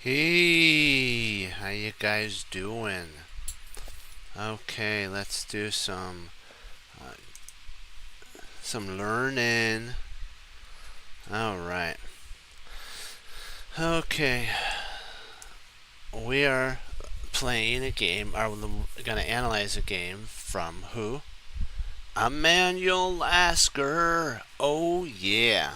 Hey, how you guys doing? Okay, let's do uh, some learning. All right. Okay, we are playing a game. Are gonna analyze a game from who? Emanuel Lasker. Oh yeah,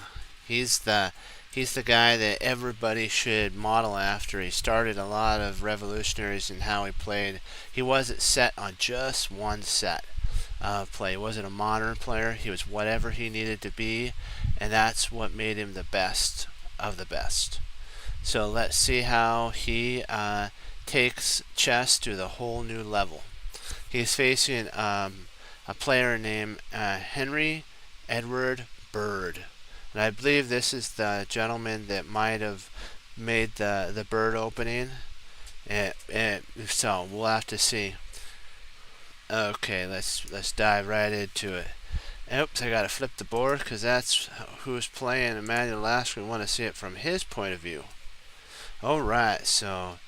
he's the he's the guy that everybody should model after. He started a lot of revolutionaries in how he played. He wasn't set on just one set of play. He wasn't a modern player. He was whatever he needed to be, and that's what made him the best of the best. So let's see how he takes chess to the whole new level. He's facing a player named Henry Edward Bird. And I believe this is the gentleman that might have made the bird opening. So we'll have to see. Okay, let's dive right into it. Oops, I gotta flip the board because that's who's playing Emanuel Lasker. We want to see it from his point of view. All right, so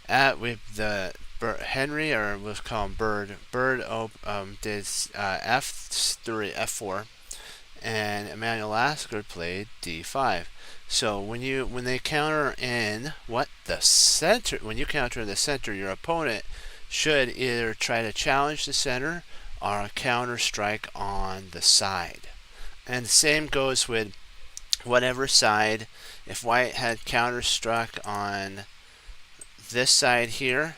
with the Henry, or we'll call him Bird. Bird did F3, F4, and Emanuel Lasker played D5. So when they counter in the center, when you counter in the center, your opponent should either try to challenge the center or counter strike on the side. And the same goes with whatever side. If White had counter struck on this side here,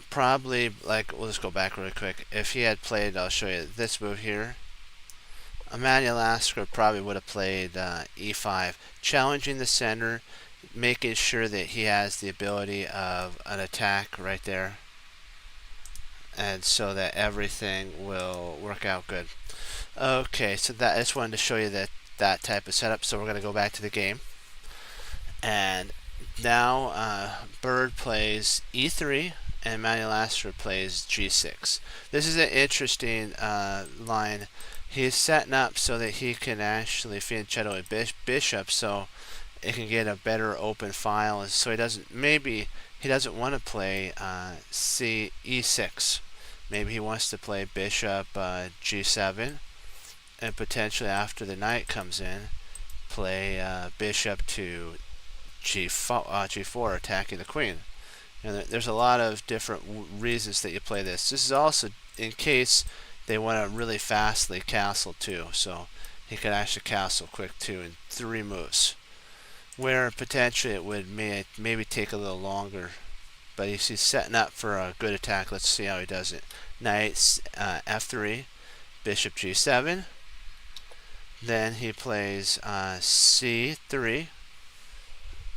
probably, like, we'll just go back really quick. If he had played, I'll show you this move here. Emanuel Lasker probably would have played e5, challenging the center, making sure that he has the ability of an attack right there, and so that everything will work out good. Okay, so I just wanted to show you that type of setup. So we're going to go back to the game, and now Bird plays e3 and Emanuel Lasker plays g6. This is an interesting line. He's setting up so that he can actually fianchetto a bishop, so it can get a better open file. So he doesn't want to play e6. Maybe he wants to play bishop g7, and potentially after the knight comes in, play bishop to g4, attacking the queen. And there's a lot of different reasons that you play this. This is also in case they want to really fastly castle too. So he could actually castle quick too in 3 moves. Where potentially it would maybe take a little longer. But he's setting up for a good attack. Let's see how he does it. Knight f3, bishop g7. Then he plays c3.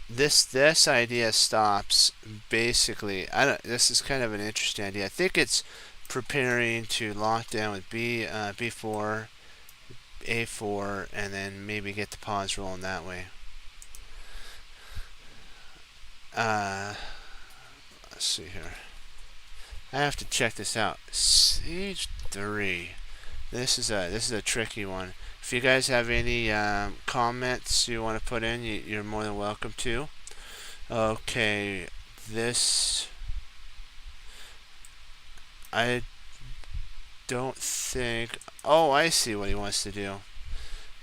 This idea stops basically. This is kind of an interesting idea. I think it's preparing to lock down with b4, a4, and then maybe get the pawns rolling that way. Let's see here. I have to check this out. c3. This is a tricky one. If you guys have any comments you want to put in, you're more than welcome to. Okay, this I don't think. Oh, I see what he wants to do.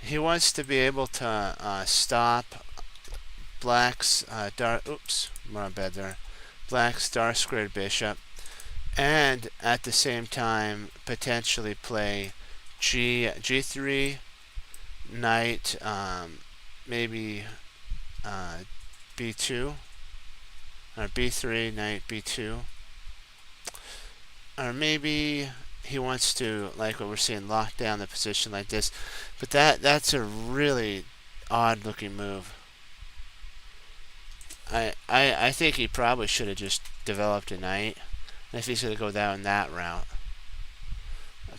He wants to be able to stop Black's dark. Oops, we're on bed there. Black's dark squared bishop, and at the same time potentially play g3, knight, maybe b2, or b3, knight b2, or maybe he wants to, like what we're seeing, lock down the position like this. But that's a really odd looking move. I think he probably should have just developed a knight. And if he's going to go down that route,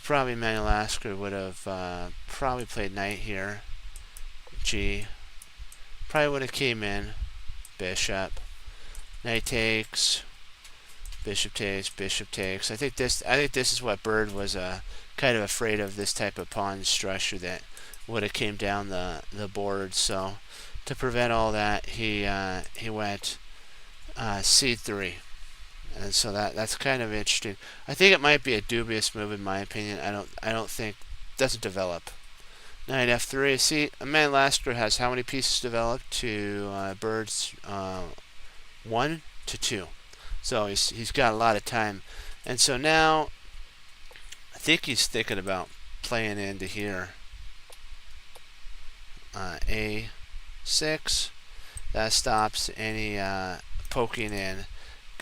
probably Emanuel Lasker would have probably played knight here. G. Probably would have came in. Bishop. Knight takes. Bishop takes. Bishop takes. I think this is what Bird was kind of afraid of, this type of pawn structure that would have came down the board. So to prevent all that, he went c3, and so that's kind of interesting. I think it might be a dubious move in my opinion. I don't think doesn't develop. Knight f3. See, Emanuel Lasker has how many pieces developed to Bird's 1 to 2. So he's got a lot of time, and so now I think he's thinking about playing into here. A6. That stops any poking in.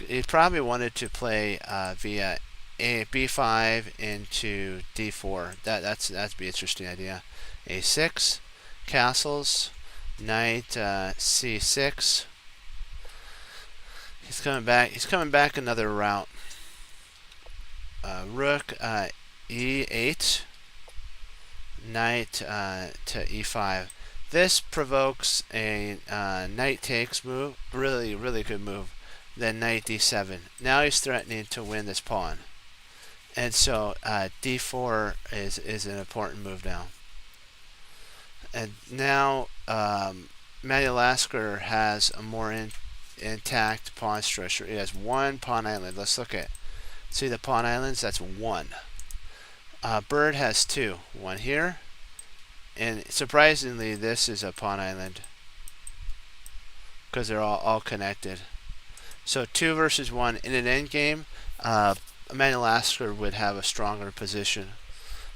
He probably wanted to play via b5 into d4. That'd be an interesting idea. A6, castles, knight c6. He's coming back. He's coming back another route. Rook e8, knight to e5. This provokes a knight takes move. Really good move. Then knight d7. Now he's threatening to win this pawn, and so d4 is an important move now. And now Emanuel Lasker has a more intact pawn structure. He has one pawn island. Let's look at. See the pawn islands? That's one. Bird has two. One here. And surprisingly, this is a pawn island because they're all connected. So 2 versus 1 in an endgame. Emanuel Lasker would have a stronger position.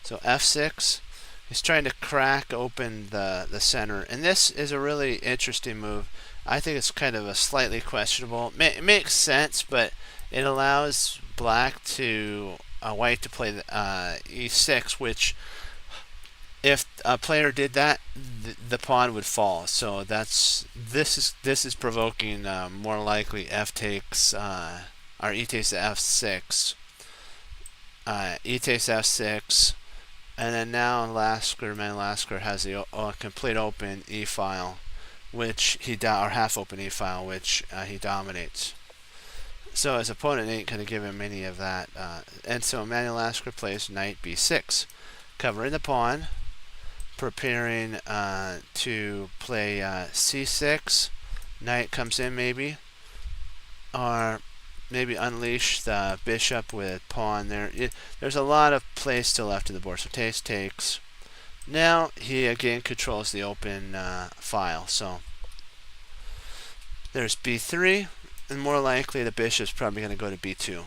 So f6. He's trying to crack open the center, and this is a really interesting move. I think it's kind of a slightly questionable. It makes sense, but it allows black to white to play the, e6, which if a player did that, the pawn would fall. So this is provoking more likely f takes or e takes to f6, e takes f6. And then now Emanuel Lasker has the complete open e file, which or half open e file, which he dominates. So his opponent ain't going to give him any of that. And so Emanuel Lasker plays knight b6, covering the pawn, preparing to play c6. Knight comes in maybe, or maybe unleash the bishop with pawn there. There's a lot of play still left to the board. So takes. Now he again controls the open file. So there's b3, and more likely the bishop's probably going to go to b2.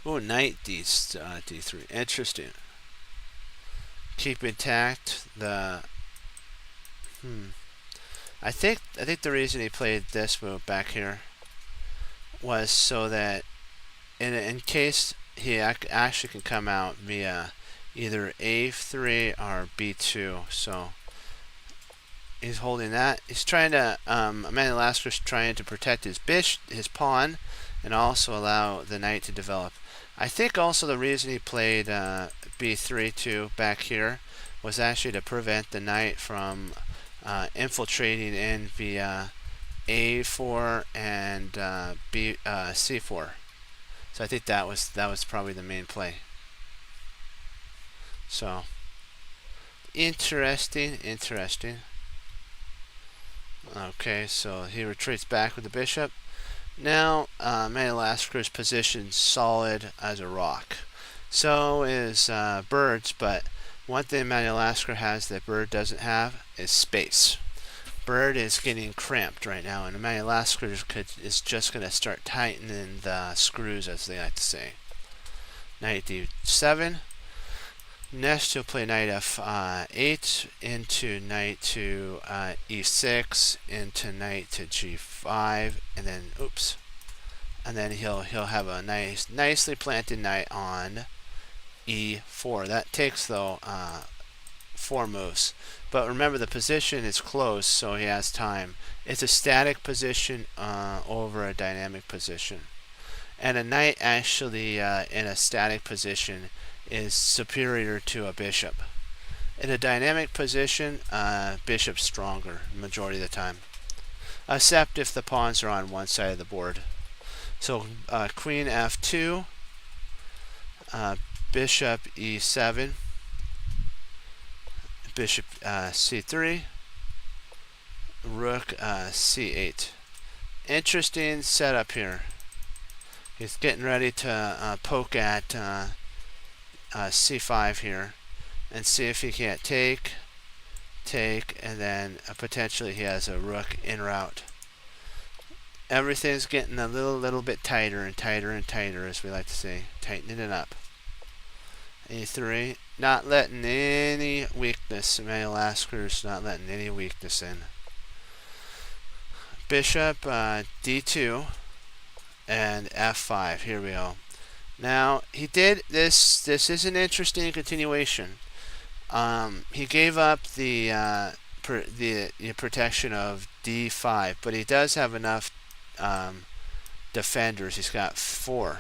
Oh, knight d3. Interesting. Keep intact the. I think the reason he played this move back here was so that in case he actually can come out via either a3 or b2. So he's holding that. He's trying to Emanuel Lasker's trying to protect his pawn, and also allow the knight to develop. I think also the reason he played b3 too back here was actually to prevent the knight from infiltrating in via a4 and c4. So I think that was probably the main play. So interesting. Okay, so he retreats back with the bishop. Now Emanuel Lasker's position solid as a rock. So is Bird's, but one thing Emanuel Lasker has that Bird doesn't have is space. Bird is getting cramped right now, and Emanuel Lasker is just going to start tightening the screws, as they like to say. Knight d7. Next, he'll play knight f8 into knight to e6 into knight to g5, and then and then he'll have a nicely planted knight on e4. That takes though 4 moves. But remember, the position is closed, so he has time. It's a static position over a dynamic position. And a knight actually in a static position is superior to a bishop. In a dynamic position, bishop's stronger majority of the time. Except if the pawns are on one side of the board. So queen f2, bishop e7, bishop c3, rook c8. Interesting setup here. He's getting ready to poke at c5 here and see if he can't take, and then potentially he has a rook en route. Everything's getting a little bit tighter and tighter and tighter, as we like to say, tightening it up. e3, not letting any weakness. Emanuel Lasker's not letting any weakness in. Bishop d2 and f5. Here we go. Now he did this. This is an interesting continuation. He gave up the protection of d5, but he does have enough defenders. He's got 4.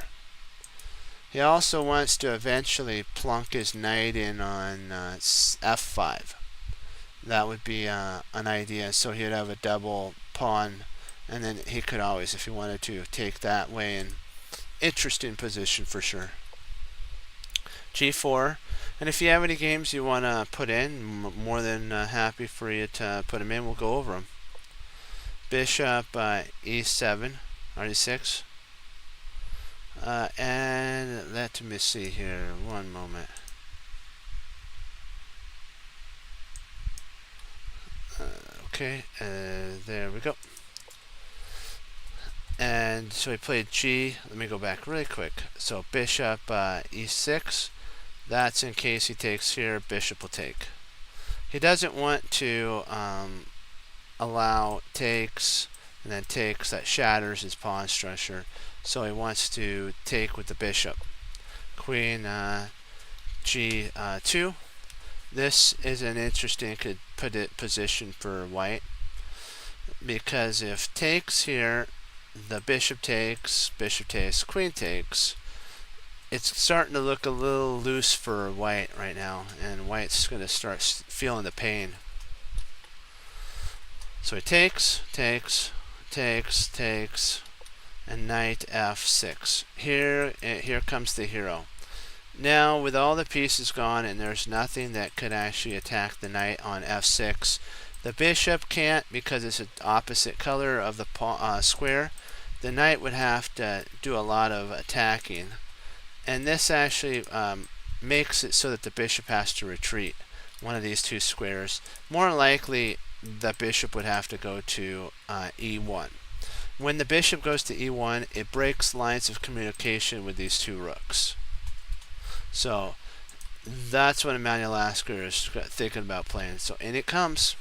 He also wants to eventually plunk his knight in on f5. That would be an idea. So he'd have a double pawn, and then he could always, if he wanted to, take that way. And interesting position for sure. g4. And if you have any games you want to put in, more than happy for you to put them in. We'll go over them. Bishop e7, r6. And let me see here. One moment. Okay, there we go. And so he played G. Let me go back really quick. So bishop e6. That's in case he takes here. Bishop will take. He doesn't want to allow takes and then takes. That shatters his pawn structure. So he wants to take with the bishop. Queen g2. This is an interesting position for white, because if takes here, the bishop takes, queen takes. It's starting to look a little loose for white right now, and white's going to start feeling the pain. So he takes, and knight f6. Here comes the hero. Now, with all the pieces gone and there's nothing that could actually attack the knight on f6, the bishop can't, because it's an opposite color of the square. The knight would have to do a lot of attacking, and this actually makes it so that the bishop has to retreat one of these two squares. More likely, the bishop would have to go to e1. When the bishop goes to e1, it breaks lines of communication with these two rooks. So that's what Emanuel Lasker is thinking about playing. So in it comes.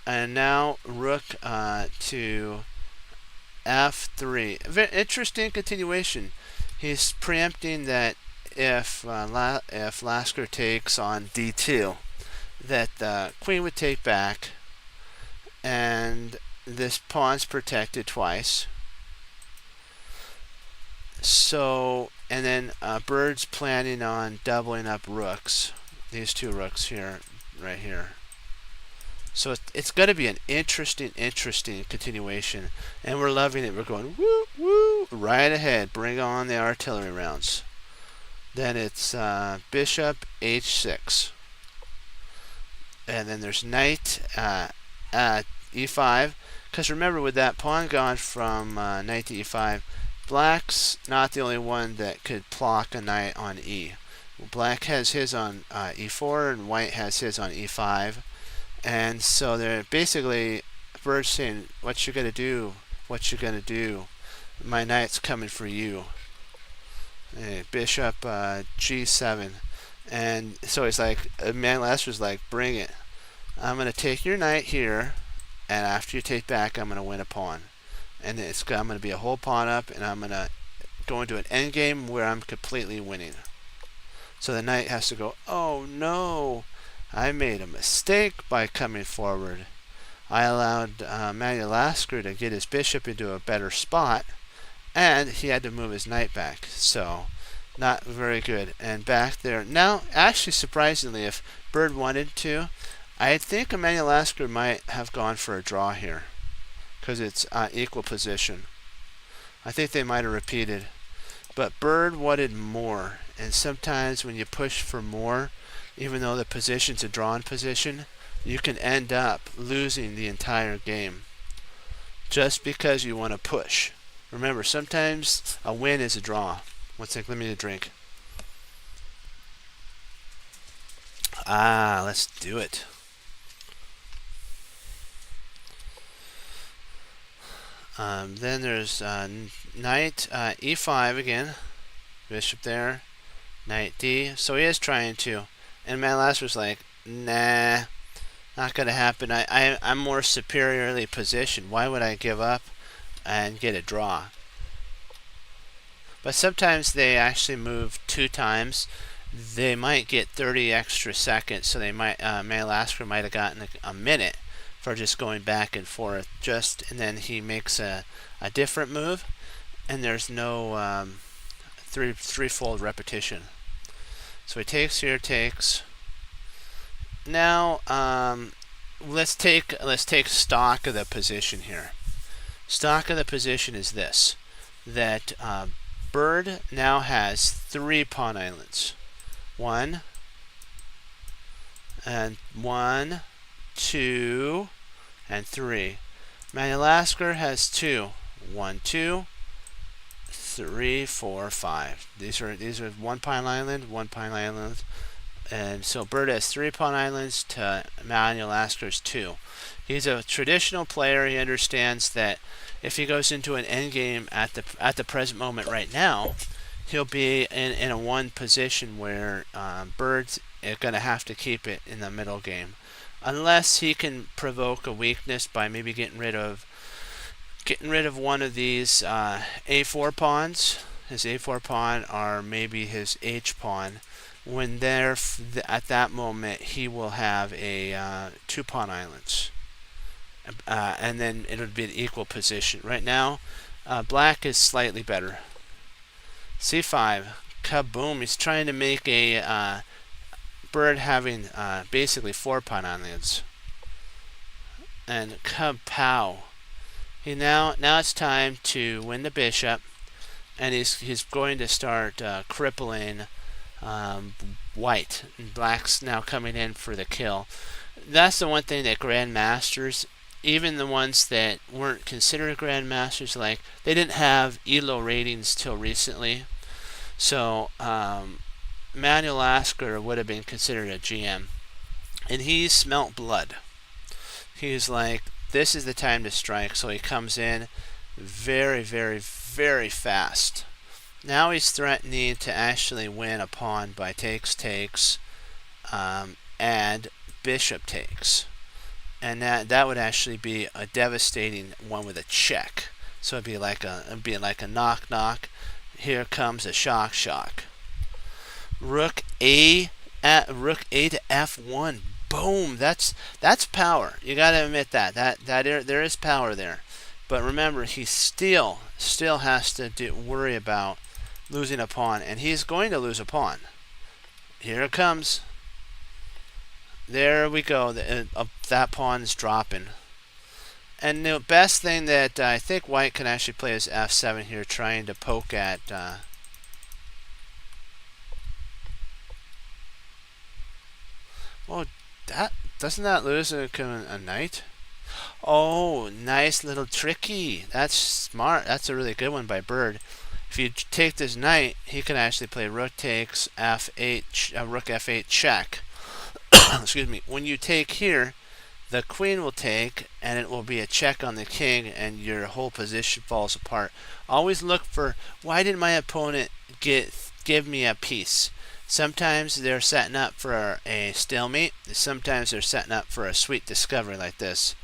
And now rook to f3. Very interesting continuation. He's preempting that if Lasker takes on d2, that the queen would take back, and this pawn's protected twice. So, and then Bird's planning on doubling up rooks. These two rooks here, right here. So it's going to be an interesting continuation, and we're loving it. We're going woo woo right ahead. Bring on the artillery rounds. Then it's bishop h6, and then there's knight at e5. Because remember, with that pawn gone from knight to e5, black's not the only one that could block a knight on e. Black has his on e4, and white has his on e5. And so they're basically, Bird's saying, what you gonna do? What you gonna do? My knight's coming for you. Bishop g7. And so he's like, Emanuel Lasker's like, bring it. I'm gonna take your knight here, and after you take back, I'm gonna win a pawn. And I'm gonna be a whole pawn up, and I'm gonna go into an endgame where I'm completely winning. So the knight has to go, oh no, I made a mistake by coming forward. I allowed Emanuel Lasker to get his bishop into a better spot, and he had to move his knight back. So, not very good. And back there. Now, actually, surprisingly, if Bird wanted to, I think Emanuel Lasker might have gone for a draw here, because it's equal position. I think they might have repeated. But Bird wanted more, and sometimes when you push for more, even though the position's a drawn position, you can end up losing the entire game just because you want to push. Remember, sometimes a win is a draw. One sec, let me get a drink. Let's do it. Then there's knight e5 again. Bishop there. Knight d. So he is trying to. And Emanuel Lasker's like, nah, not going to happen. I'm more superiorly positioned. Why would I give up and get a draw? But sometimes they actually move 2 times. They might get 30 extra seconds. So they might, Emanuel Lasker might have gotten a minute for just going back and forth. And then he makes a different move. And there's no threefold repetition. So he takes here, takes. Now let's take stock of the position here. Stock of the position is this: that Bird now has 3 pawn islands. 1 and 1, 2, and 3. Emanuel Lasker has 2. 1, 2. 3, 4, 5. These are 1 pawn island, 1 pawn island, and so Bird has 3 pawn islands to Emanuel Lasker's 2. He's a traditional player. He understands that if he goes into an endgame at the present moment right now, he'll be in a 1 position where Bird's going to have to keep it in the middle game, unless he can provoke a weakness by maybe getting rid of one of these a4 pawns. His a4 pawn, or maybe his h pawn. When at that moment, he will have a 2 pawn islands, and then it would be an equal position. Right now, black is slightly better. c5, kaboom! He's trying to make a Bird having basically 4 pawn islands, and kapow! Now it's time to win the bishop, and he's going to start crippling white. And black's now coming in for the kill. That's the one thing that grandmasters, even the ones that weren't considered grandmasters, like, they didn't have ELO ratings till recently. So Emanuel Lasker would have been considered a GM, and he smelt blood. He's like, this is the time to strike. So he comes in very, very, very fast. Now he's threatening to actually win a pawn by takes, and bishop takes. And that would actually be a devastating one with a check. So it'd be like a knock knock. Here comes a shock. Rook A to F1. Boom! That's power. You got to admit that there is power there. But remember, he still has to worry about losing a pawn, and he's going to lose a pawn. Here it comes. There we go. That pawn is dropping. And the best thing that I think white can actually play is F7 here, trying to poke at. Well, doesn't that lose a knight? Oh, nice little tricky. That's smart. That's a really good one by Bird. If you take this knight, he can actually play rook takes F8, rook F8 check. Excuse me. When you take here, the queen will take, and it will be a check on the king, and your whole position falls apart. Always look for, why did my opponent give me a piece? Sometimes they're setting up for a stalemate. Sometimes they're setting up for a sweet discovery like this.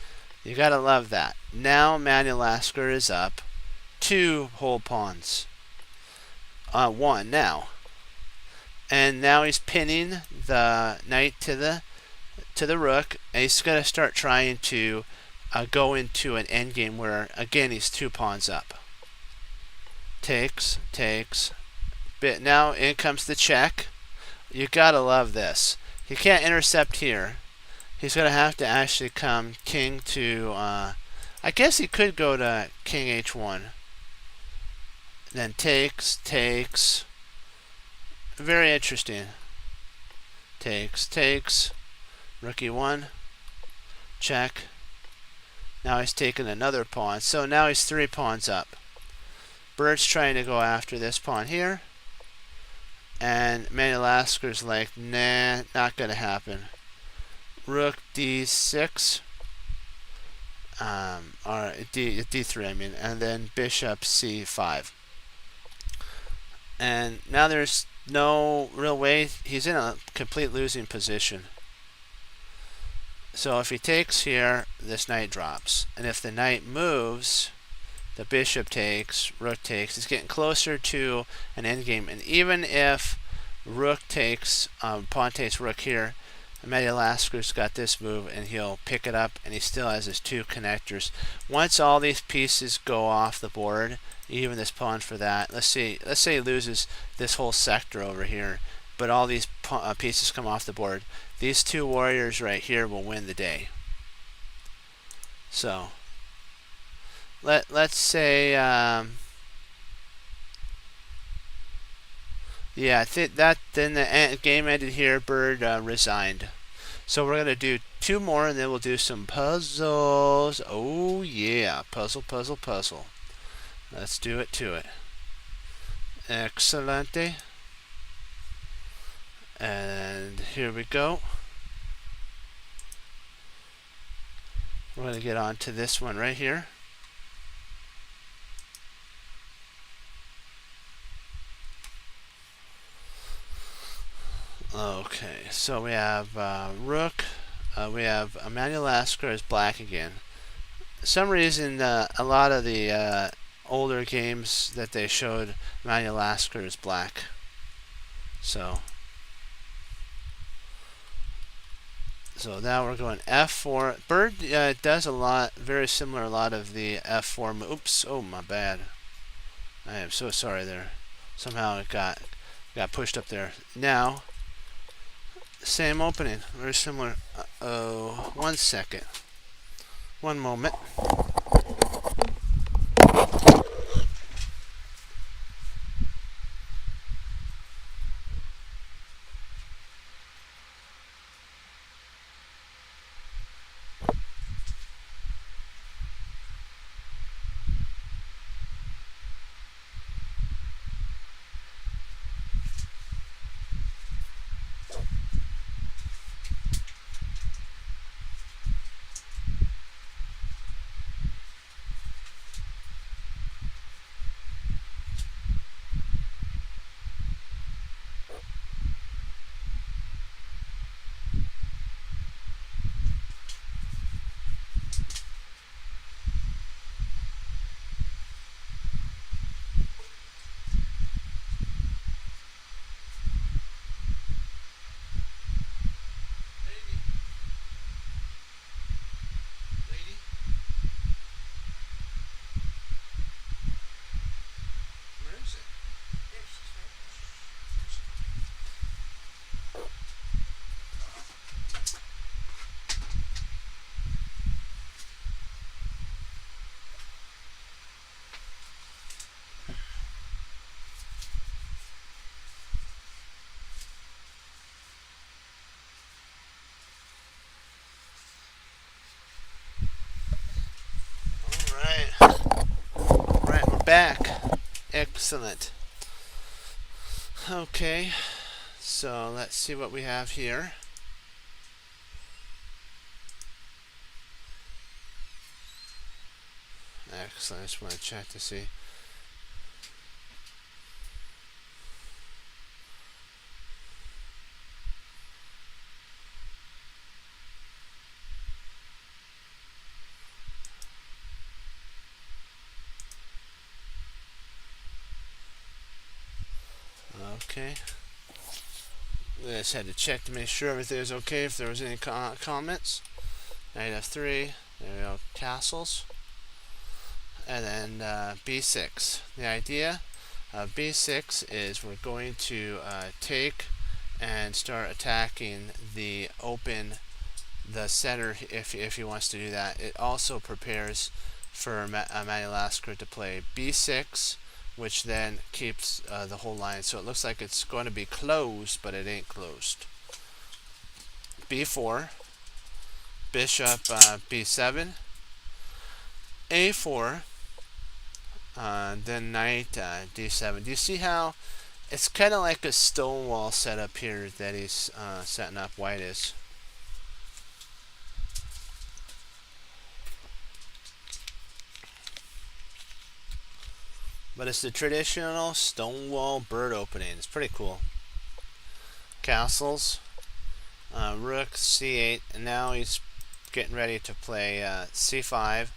You gotta love that. Now Emanuel Lasker is up 2 whole pawns. 1 now. And now he's pinning the knight to the rook, and he's gonna start trying to go into an endgame where again he's 2 pawns up. Takes. But now in comes the check. You gotta love this. He can't intercept here. He's gonna have to actually come king to. I guess he could go to king h1. Then takes. Very interesting. Takes. Rook e1. check. Now he's taken another pawn, so now he's 3 pawns up. Bird's trying to go after this pawn here, and Emanuel Lasker's like, nah, not gonna happen. Rook d6, or d3, I mean, and then bishop c5. And now there's no real way. He's in a complete losing position. So if he takes here, this knight drops. And if the knight moves, the bishop takes, rook takes. It's getting closer to an endgame. And even if rook takes, pawn takes rook here, Emanuel Lasker's got this move, and he'll pick it up, and he still has his 2 connectors. Once all these pieces go off the board, even this pawn for that, let's say he loses this whole sector over here, but all these pieces come off the board, these 2 warriors right here will win the day. So let's say yeah, I think that then the game ended here. Bird resigned. So we're gonna do 2 more, and then we'll do some puzzles. Oh yeah, puzzle. Let's do it to it. Excelente. And here we go. We're going to get on to this one right here. Okay, so we have rook. We have Emanuel Lasker as black again. For some reason, a lot of the older games that they showed Emanuel Lasker as black. So now we're going f4. Bird does a lot, very similar, a lot of the f4 move. Oops, oh my bad. I am so sorry there. Somehow it got pushed up there. Now, same opening, very similar. Uh-oh, 1 second. 1 moment. Right, we're back. Excellent. Okay, so let's see what we have here. Excellent. I just want to check to see. Okay. I just had to check to make sure everything was okay, if there was any comments. Knight f3. There we go. Castles. And then b6. The idea of b6 is we're going to take and start attacking the center if he wants to do that. It also prepares for Emanuel Lasker to play b6, which then keeps the whole line. So it looks like it's going to be closed, but it ain't closed. b4, bishop b7, a4, then knight d7. Do you see how it's kind of like a stonewall setup here that he's setting up? White is. But it's the traditional stonewall bird opening. It's pretty cool. Castles, rook c8, and now he's getting ready to play c5.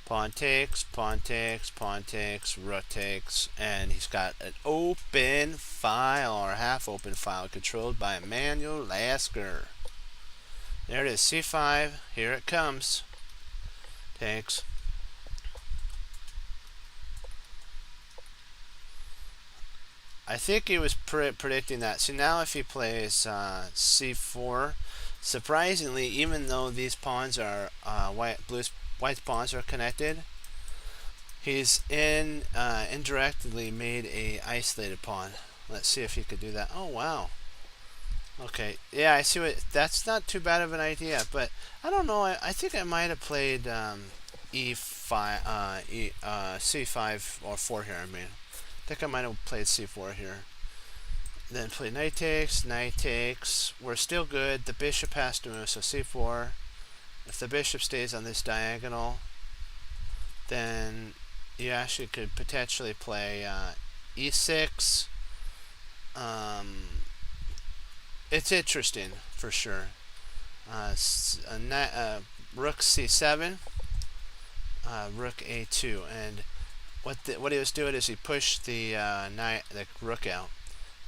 Pawn takes, pawn takes, pawn takes, rook takes, and he's got an open file or half open file controlled by Emanuel Lasker. There it is, c5. Here it comes. Takes. I think he was predicting that. So now if he plays c4, surprisingly, even though these pawns are white's pawns are connected, he's indirectly made a isolated pawn. Let's see if he could do that. Oh wow. Okay, yeah, I see what. That's not too bad of an idea, but I don't know. I think I might have played e5, c5 or 4 here. I mean, I think I might have played c4 here. Then play knight takes, knight takes. We're still good. The bishop has to move, so c4. If the bishop stays on this diagonal, then you actually could potentially play e6. It's interesting for sure. Rook c7, rook a2, and what he was doing is he pushed the rook out,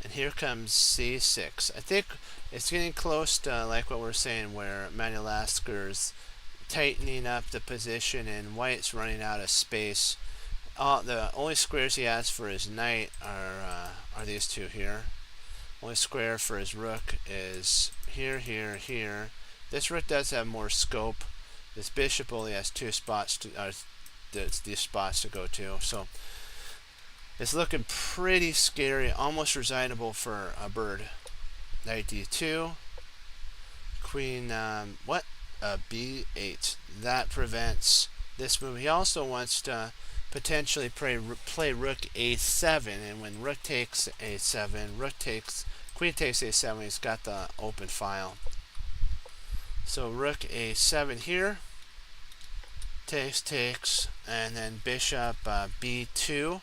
and here comes c6. I think it's getting close to like what we're saying, where Emanuel Lasker's tightening up the position and white's running out of space. The only squares he has for his knight are these two here. Only square for his rook is here, here, here. This rook does have more scope. This bishop only has two spots these spots to go to. So it's looking pretty scary, almost resignable for a bird. Knight d2, queen b8. That prevents this move. He also wants to potentially play rook a7, and when rook takes a7, queen takes a7, he's got the open file. So rook a7 here, takes, and then bishop b2,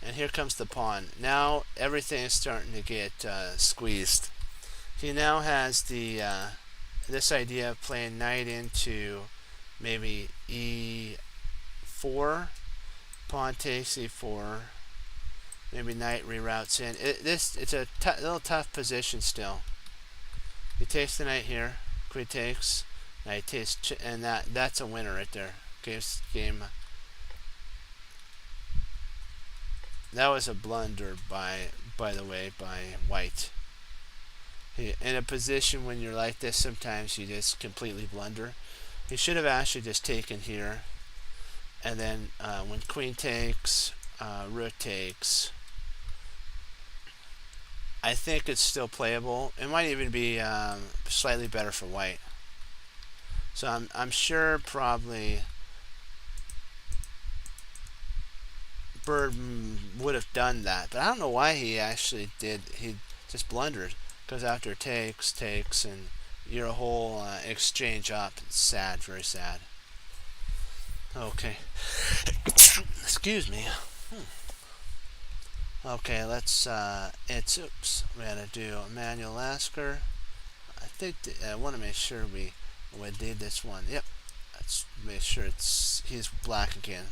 and here comes the pawn. Now everything is starting to get squeezed. He now has the this idea of playing knight into maybe e4, pawn takes e4, maybe knight reroutes in. It's a little tough position still. He takes the knight here, queen takes, knight takes, and that's a winner right there. Game. That was a blunder by the way, by white. In a position when you're like this, sometimes you just completely blunder. He should have actually just taken here, and then when queen takes, rook takes, I think it's still playable. It might even be slightly better for white. So I'm sure probably Bird would have done that, but I don't know why he actually did. He just blundered, because after takes, and your whole exchange up. It's sad, very sad. Okay. Excuse me. Okay, let's, oops, we gotta do Emanuel Lasker. I think, I want to make sure we did this one. Yep. Let's make sure he's black again.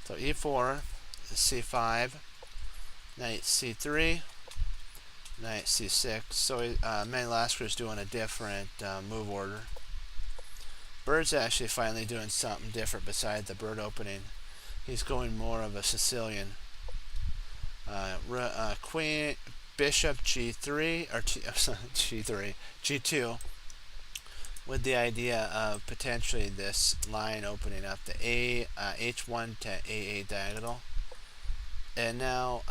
So e4, c5, knight c3, knight c6. So Emanuel Lasker is doing a different move order. Bird's actually finally doing something different besides the bird opening. He's going more of a Sicilian. Queen, bishop g3, or g3, g2, with the idea of potentially this line opening up the h1 to a8 diagonal. And now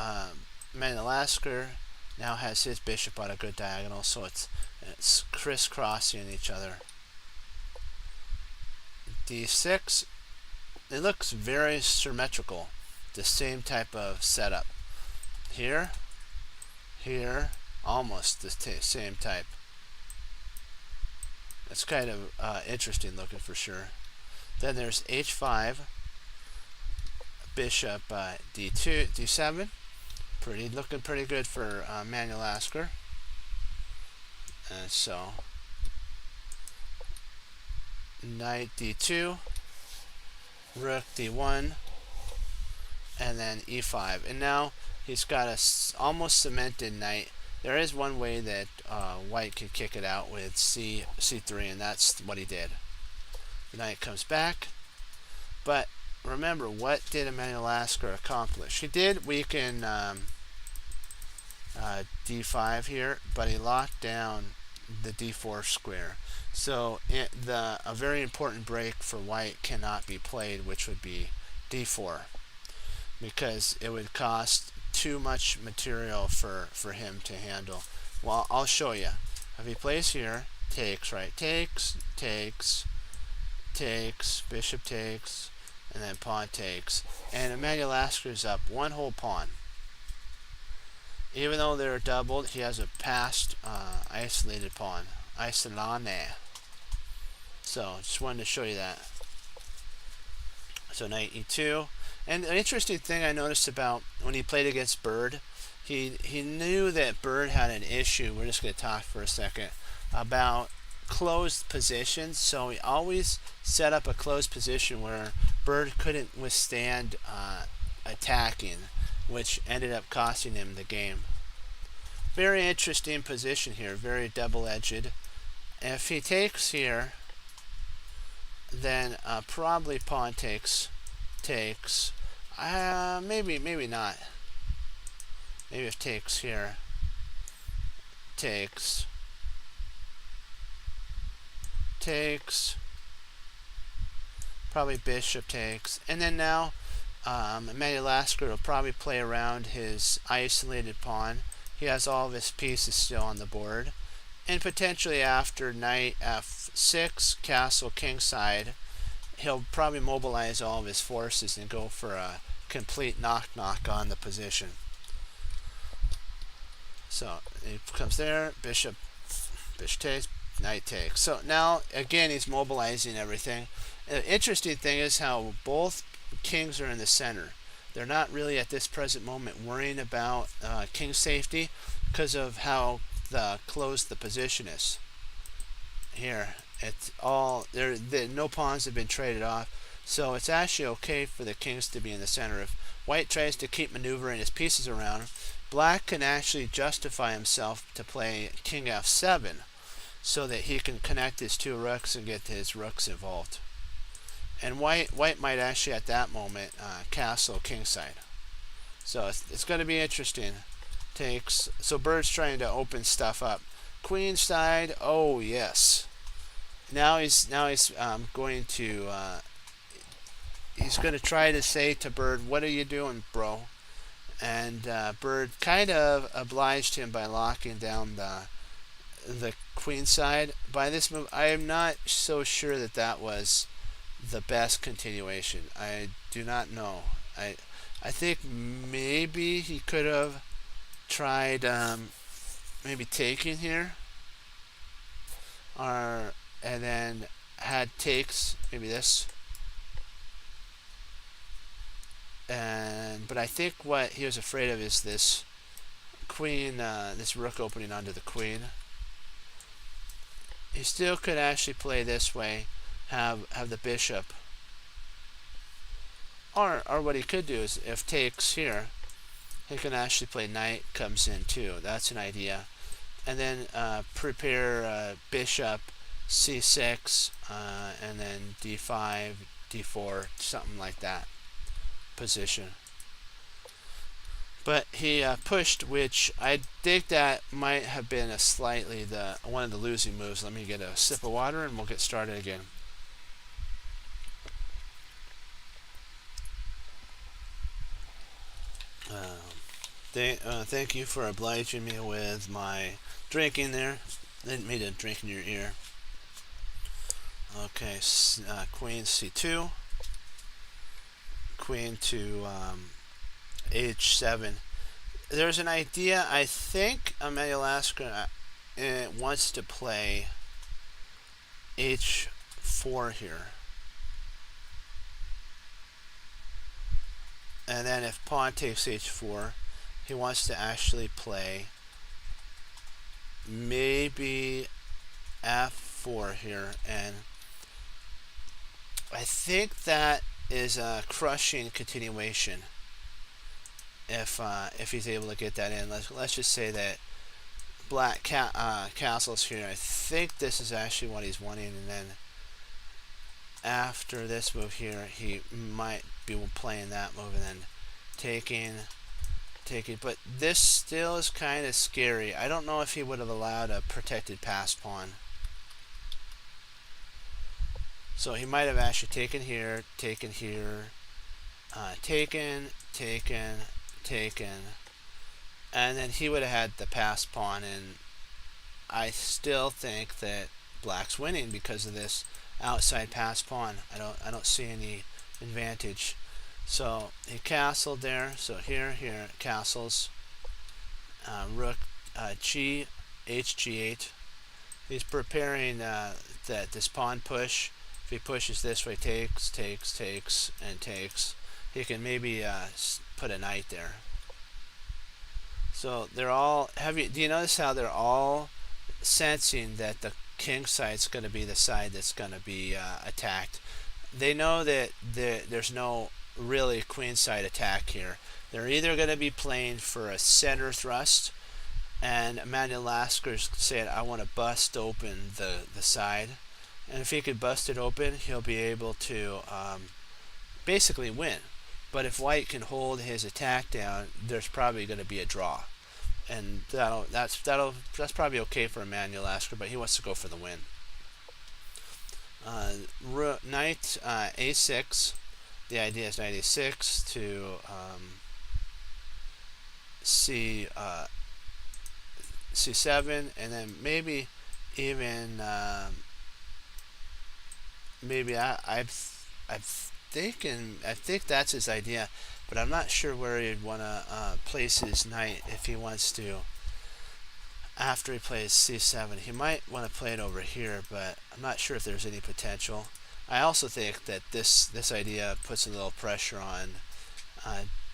Emanuel Lasker now has his bishop on a good diagonal, so it's crisscrossing each other. D6. It looks very symmetrical. The same type of setup. Here, here, almost the same type. It's kind of interesting looking for sure. Then there's H5, Bishop D2, D7. Looking pretty good for Emanuel Lasker. And so Knight D2, Rook D1, and then E5. And now he's got a almost cemented knight. There is one way that White could kick it out with C3, and that's what he did. The knight comes back, but remember, what did Emanuel Lasker accomplish? He did weaken D5 here, but he locked down the D4 square. So a very important break for White cannot be played, which would be D4, because it would cost too much material for him to handle. Well, I'll show you. If he plays here, takes, right? Takes, bishop takes, and then pawn takes. And Emanuel Lasker's up one whole pawn. Even though they're doubled, he has a passed isolated pawn. Isolane. So, just wanted to show you that. So, knight e2. And an interesting thing I noticed about when he played against Bird, he knew that Bird had an issue. We're just going to talk for a second about closed positions. So he always set up a closed position where Bird couldn't withstand attacking, which ended up costing him the game. Very interesting position here, very double-edged. If he takes here, then probably pawn takes. Maybe not. Maybe if takes here, takes, probably bishop takes, and then now Emanuel Lasker will probably play around his isolated pawn. He has all of his pieces still on the board, and potentially after knight f6, castle kingside, he'll probably mobilize all of his forces and go for a complete knock on the position. So he comes there, bishop takes, knight takes. So now again he's mobilizing everything. The interesting thing is how both kings are in the center. They're not really at this present moment worrying about king safety because of how close the position is. Here, it's all no pawns have been traded off, so it's actually okay for the kings to be in the center. If White tries to keep maneuvering his pieces around, Black can actually justify himself to play king f7 so that he can connect his two rooks and get his rooks involved. And White might actually at that moment castle kingside. So it's going to be interesting. Takes. So Bird's trying to open stuff up. Queenside. Oh yes. Now he's going to try to say to Bird, "What are you doing, bro?" And Bird kind of obliged him by locking down the queenside. By this move, I am not so sure that was the best continuation. I do not know. I think maybe he could have tried maybe taking here, and then had takes, maybe this. But I think what he was afraid of is this queen, this rook opening onto the queen. He still could actually play this way, have the bishop, or what he could do is if takes here, he can actually play knight comes in too. That's an idea, and then prepare bishop c6, and then d5, d4, something like that position. But he pushed, which I think that might have been slightly one of the losing moves. Let me get a sip of water and we'll get started again. Thank you for obliging me with my drinking there. Didn't mean to drink in your ear. Okay, queen c2, queen to h7. There's an idea. I think Emanuel Lasker wants to play h4 here. And then if pawn takes h4, he wants to actually play maybe f4 here. And I think that is a crushing continuation if he's able to get that in. Let's just say that black castles here. I think this is actually what he's wanting, and then after this move here, he might be playing that move and then taking. But this still is kind of scary. I don't know if he would have allowed a protected pass pawn. So he might have actually taken here, taken, and then he would have had the pass pawn, and I still think that black's winning because of this outside pass pawn. I don't see any advantage. So he castled there. So here castles. Rook g hg8. He's preparing that this pawn push. If he pushes this way, takes, and takes, he can maybe put a knight there. So they're all do you notice how they're all sensing that the king side's going to be the side that's going to be attacked? They know that there's no really queen side attack here. They're either going to be playing for a center thrust, and Emanuel Lasker said, I want to bust open the side. And if he could bust it open, he'll be able to basically win. But if white can hold his attack down, there's probably going to be a draw. And that's probably okay for Emanuel Lasker, but he wants to go for the win. Knight a6. The idea is knight a6 to c7, and then maybe even I think that's his idea, but I'm not sure where he'd want to place his knight if he wants to. After he plays c7, he might want to play it over here, but I'm not sure if there's any potential. I also think that this idea puts a little pressure on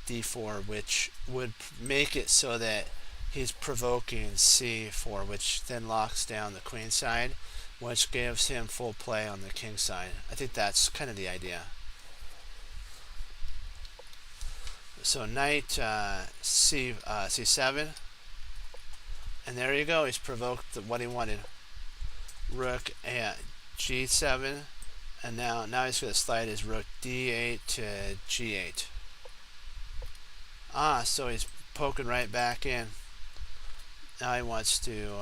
d4, which would make it so that he's provoking c4, which then locks down the queen side, which gives him full play on the king side. I think that's kind of the idea. So knight c7, and there you go. He's provoked what he wanted. Rook g7, and now he's going to slide his rook d8 to g8. So he's poking right back in. Now he wants to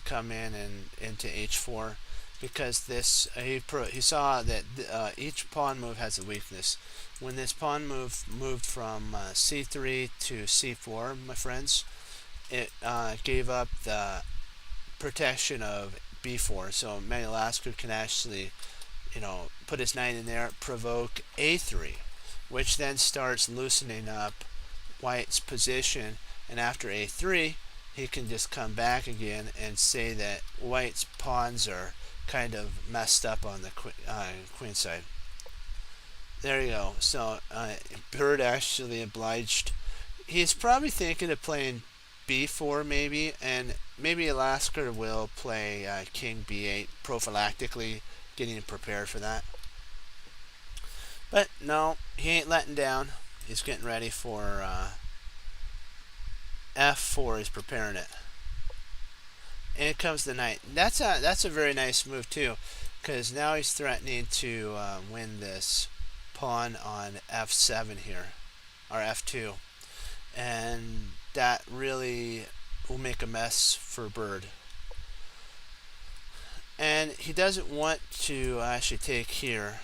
come in and into h4, because this he saw that each pawn move has a weakness. When this pawn move moved from c3 to c4, my friends, it gave up the protection of b4. So Emanuel Lasker can actually, put his knight in there, provoke a3, which then starts loosening up white's position, and after a3, he can just come back again and say that white's pawns are kind of messed up on the queen side. There you go. So Bird actually obliged. He's probably thinking of playing b4 maybe, and maybe Lasker will play king b8 prophylactically, getting prepared for that. But no, he ain't letting down. He's getting ready for f4. He's preparing it. And comes the knight. That's a very nice move too, because now he's threatening to win this pawn on f7 here, or f2, and that really will make a mess for Bird. And he doesn't want to actually take here,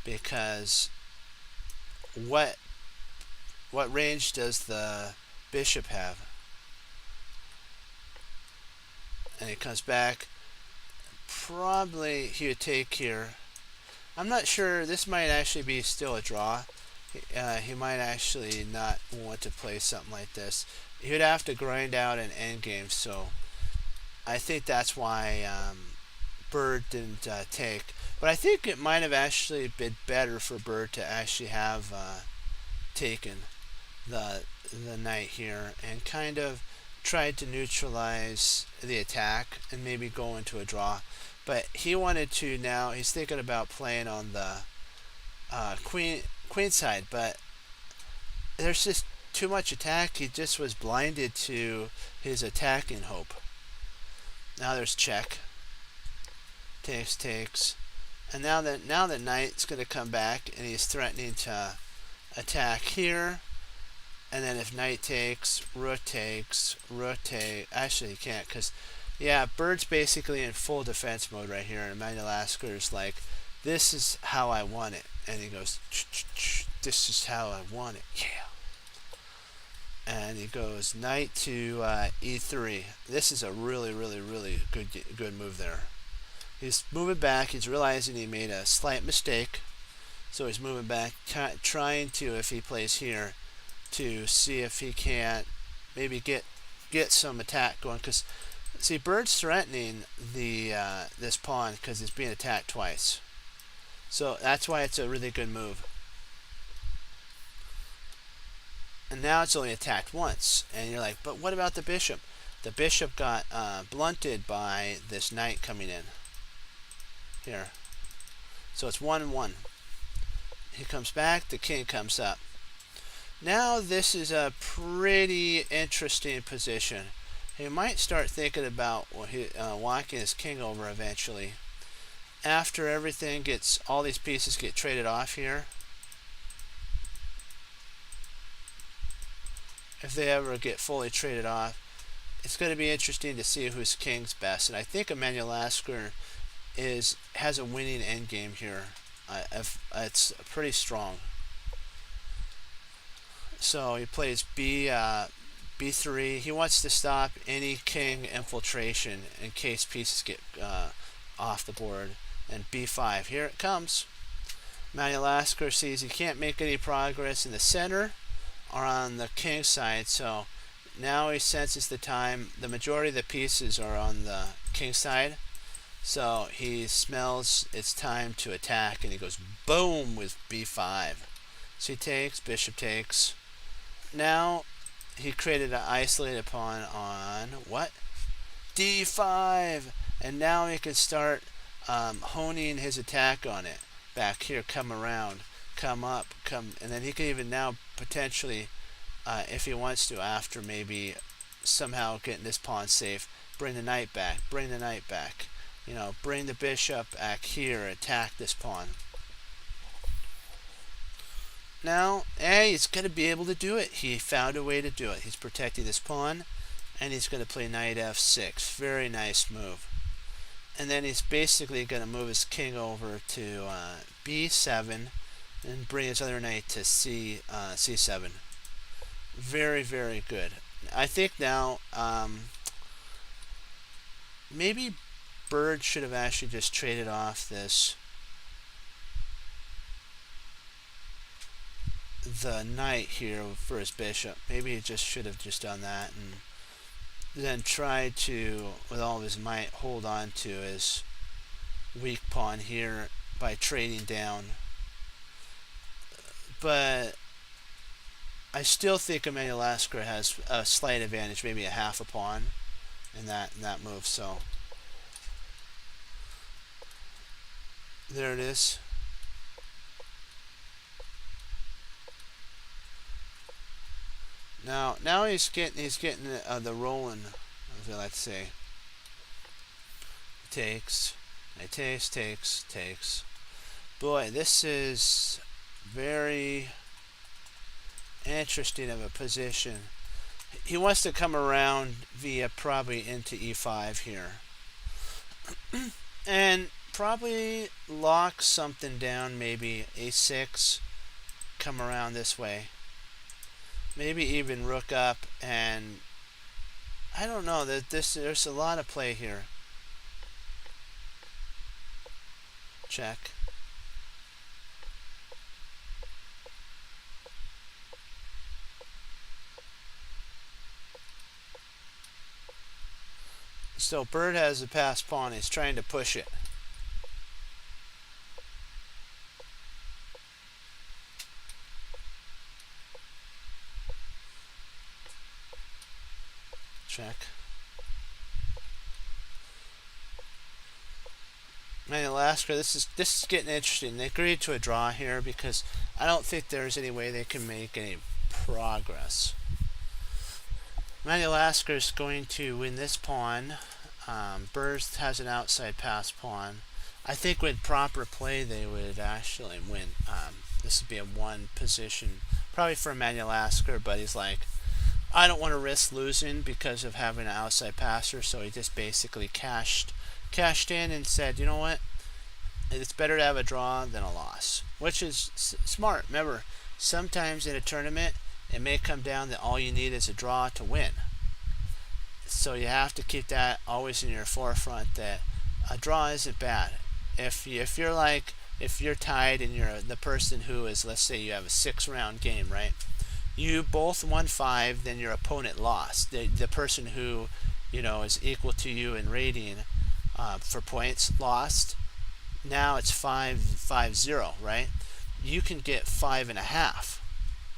because what What range does the bishop have? And he comes back. Probably he would take here. I'm not sure. This might actually be still a draw. He might actually not want to play something like this. He would have to grind out an endgame, so I think that's why Bird didn't take. But I think it might have actually been better for Bird to actually have taken the knight here and kind of tried to neutralize the attack and maybe go into a draw. But he wanted to now. He's thinking about playing on the queen side, but there's just too much attack. He just was blinded to his attacking hope. Now there's check. Takes, and now the knight's going to come back and he's threatening to attack here. And then if knight takes, rook takes, actually he can't, because yeah, Bird's basically in full defense mode right here, and Emanuel Lasker is like, this is how I want it, and he goes, this is how I want it, yeah. And he goes knight to e3. This is a really good move there. He's moving back. He's realizing he made a slight mistake, so he's moving back, trying to, if he plays here, to see if he can't maybe get some attack going. Because see, Bird's threatening the this pawn because it's being attacked twice, so that's why it's a really good move. And now it's only attacked once, and you're like, but what about the bishop? The bishop got blunted by this knight coming in here, so it's 1-1. He comes back, the king comes up. Now this is a pretty interesting position. He might start thinking about walking his king over eventually. After everything gets, all these pieces get traded off here. If they ever get fully traded off, it's going to be interesting to see whose king's best. And I think Emanuel Lasker has a winning endgame here. It's pretty strong. So he plays b3. He wants to stop any king infiltration in case pieces get off the board. And b5. Here it comes. Emanuel Lasker sees he can't make any progress in the center or on the king side, so now he senses the time. The majority of the pieces are on the king side, so he smells it's time to attack, and he goes boom with b5. So he takes, bishop takes. Now he created an isolated pawn on what? d5, and now he can start honing his attack on it. Back here, come around, come up, come, and then he can even now potentially, if he wants to, after maybe somehow getting this pawn safe, bring the knight back, bring the bishop back here, attack this pawn. Now, he's going to be able to do it. He found a way to do it. He's protecting this pawn, and he's going to play knight f6. Very nice move. And then he's basically going to move his king over to b7 and bring his other knight to c7. Very good. I think now maybe Bird should have actually just traded off the knight here for his bishop. Maybe he just should have just done that and then tried to, with all of his might, hold on to his weak pawn here by trading down. But I still think Emanuel Lasker has a slight advantage, maybe a half a pawn in that move. So there it is. Now he's getting the rolling, as I like to say. Takes. Boy, this is very interesting of a position. He wants to come around via probably into e5 here. And probably lock something down, maybe a6, come around this way. maybe even rook up, and I don't know that there's a lot of play here. Check. So Bird has the passed pawn. He's trying to push it. Check. Emanuel Lasker, this is getting interesting. They agreed to a draw here because I don't think there's any way they can make any progress. Emanuel Lasker is going to win this pawn. Burst has an outside pass pawn. I think with proper play they would actually win. This would be a one position, probably for Emanuel Lasker, but he's like, I don't want to risk losing because of having an outside passer, so he just basically cashed in and said, you know what, it's better to have a draw than a loss, which is smart. Remember, sometimes in a tournament it may come down that all you need is a draw to win, so you have to keep that always in your forefront, that a draw isn't bad. If you're tied and you're the person who is, let's say you have a 6-round game, right? You both won 5, then your opponent lost. The person who, is equal to you in rating for points lost. Now it's 5-0, right? You can get 5.5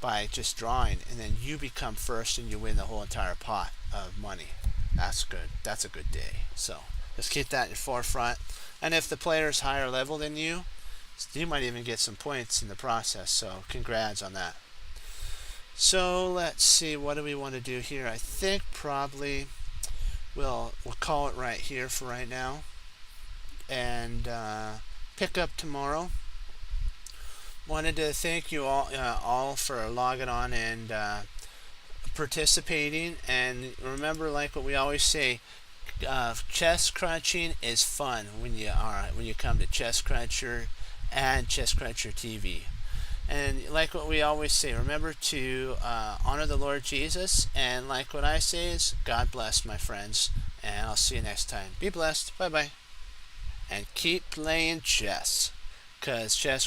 by just drawing, and then you become first and you win the whole entire pot of money. That's good. That's a good day. So just keep that in your forefront. And if the player's higher level than you might even get some points in the process. So congrats on that. So let's see, what do we want to do here? I think probably we'll call it right here for right now, and pick up tomorrow. Wanted to thank you all for logging on and participating. And remember, like what we always say, chess crunching is fun when you come to Chess Cruncher and Chess Cruncher TV. And like what we always say, remember to honor the Lord Jesus. And like what I say is, God bless, my friends. And I'll see you next time. Be blessed. Bye-bye. And keep playing chess, because chess